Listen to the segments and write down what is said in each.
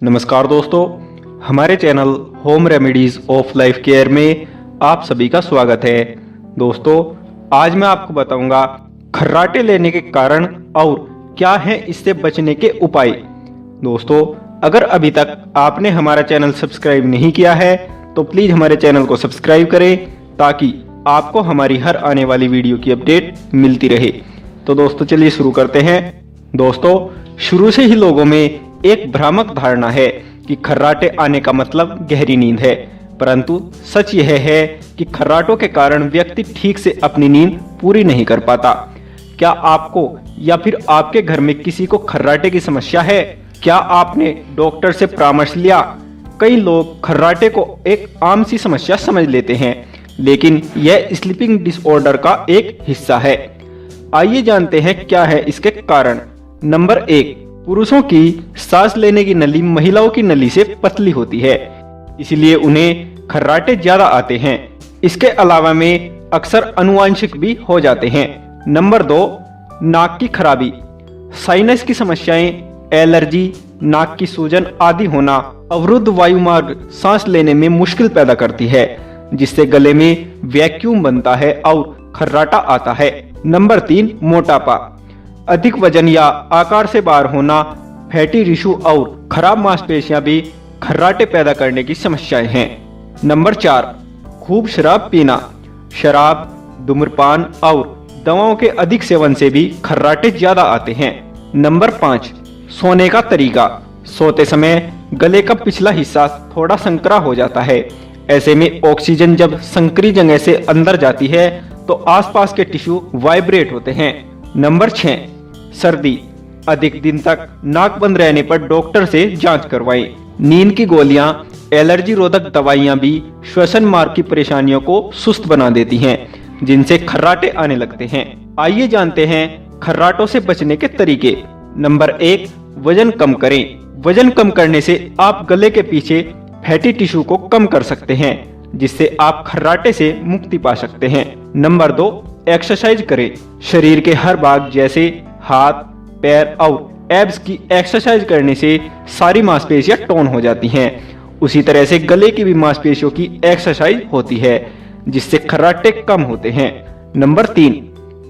नमस्कार दोस्तों, हमारे channel home remedies of life care में आप सभी का स्वागत है। दोस्तों, आज मैं आपको बताऊंगा खर्राटे लेने के कारण और क्या है इससे बचने के उपाय। दोस्तों, अगर अभी तक आपने हमारा चैनल सब्सक्राइब नहीं किया है तो प्लीज हमारे चैनल को सब्सक्राइब करें ताकि आपको हमारी हर आने वाली वीडियो की अपडेट मिलती रहे। तो दोस्तों, चलिए शुरू करते हैं। दोस्तों, शुरू से ही लोगों में एक भ्रामक धारणा है कि खर्राटे आने का मतलब गहरी नींद है, परंतु सच यह है कि खर्राटों के कारण व्यक्ति ठीक से अपनी नींद पूरी नहीं कर पाता। क्या आपको या फिर आपके घर में किसी को खर्राटे की समस्या है? क्या आपने डॉक्टर से परामर्श लिया? कई लोग खर्राटे को एक आम सी समस्या समझ लेते हैं, लेकिन यह स्लीपिंग डिसऑर्डर का एक हिस्सा है। आइए जानते हैं क्या है इसके कारण। नंबर 1, पुरुषों की सांस लेने की नली महिलाओं की नली से पतली होती है, इसलिए उन्हें खर्राटे ज्यादा आते हैं। इसके अलावा में अक्सर आनुवंशिक भी हो जाते हैं। नंबर 2, नाक की खराबी, साइनस की समस्याएं, एलर्जी, नाक की सूजन आदि होना अवरुद्ध वायुमार्ग सांस लेने में मुश्किल पैदा करती है, जिससे गले में वैक्यूम बनता है और खर्राटा आता है। नंबर 3, मोटापा, अधिक वजन या आकार से बाहर होना, फैटी टिश्यू और खराब मांसपेशियां भी खर्राटे पैदा करने की समस्याएं हैं। नंबर 4, खूब शराब पीना, शराब, धूम्रपान और दवाओं के अधिक सेवन से भी खर्राटे ज्यादा आते हैं। नंबर 5, सोने का तरीका, सोते समय गले का पिछला हिस्सा थोड़ा संकरा हो जाता है। ऐसे में ऑक्सीजन जब संकरी जगह से अंदर जाती है तो आसपास के टिश्यू वाइब्रेट होते हैं। नंबर 6, सर्दी, अधिक दिन तक नाक बंद रहने पर डॉक्टर से जांच करवाएं। नींद की गोलियां, एलर्जी रोधक दवाइयां भी श्वसन मार्ग की परेशानियों को सुस्त बना देती हैं, जिनसे खर्राटे आने लगते हैं। आइए जानते हैं खर्राटों से बचने के तरीके। नंबर 1, वजन कम करें। वजन कम करने से आप गले के पीछे फैटी टिश्यू को कम कर सकते हैं, जिससे आप खर्राटे से मुक्ति पा सकते हैं। नंबर 2, एक्सरसाइज करें। शरीर के हर भाग जैसे हाथ, पैर और एब्स की एक्सरसाइज करने से सारी मांसपेशियां टोन हो जाती हैं। उसी तरह से गले की भी मांसपेशियों की एक्सरसाइज होती है, जिससे खर्राटे कम होते हैं। नंबर 3,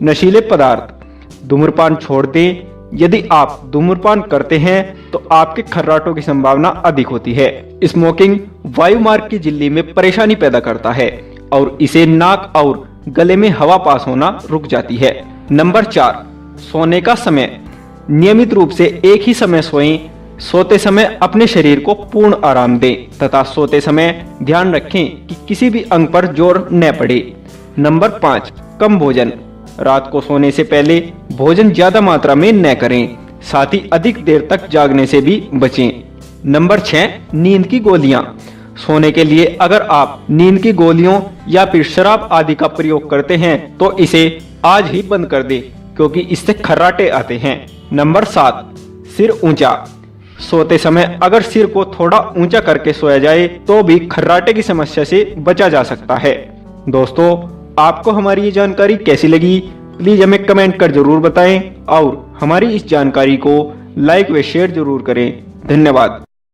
नशीले पदार्थ, धूम्रपान छोड़ दें। यदि आप धूम्रपान करते हैं तो आपके खर्राटों की संभावना अधिक होती है। स्मोकिंग वायुमार्ग की झिल्ली में परेशानी पैदा करता है और इसे नाक और गले में हवा पास होना रुक जाती है। नंबर 4, सोने का समय, नियमित रूप से एक ही समय सोएं। सोते समय अपने शरीर को पूर्ण आराम दें तथा सोते समय ध्यान रखें कि किसी भी अंग पर जोर न पड़े। नंबर 5, कम भोजन, रात को सोने से पहले भोजन ज्यादा मात्रा में न करें, साथ ही अधिक देर तक जागने से भी बचें। नंबर 6, नींद की गोलियां, सोने के लिए अगर आप नींद की गोलियों या फिर शराब आदि का प्रयोग करते हैं तो इसे आज ही बंद कर दें, क्योंकि इससे खर्राटे आते हैं। नंबर 7, सिर ऊंचा, सोते समय अगर सिर को थोड़ा ऊंचा करके सोया जाए तो भी खर्राटे की समस्या से बचा जा सकता है। दोस्तों, आपको हमारी ये जानकारी कैसी लगी प्लीज हमें कमेंट कर जरूर बताएं और हमारी इस जानकारी को लाइक व शेयर जरूर करें। धन्यवाद।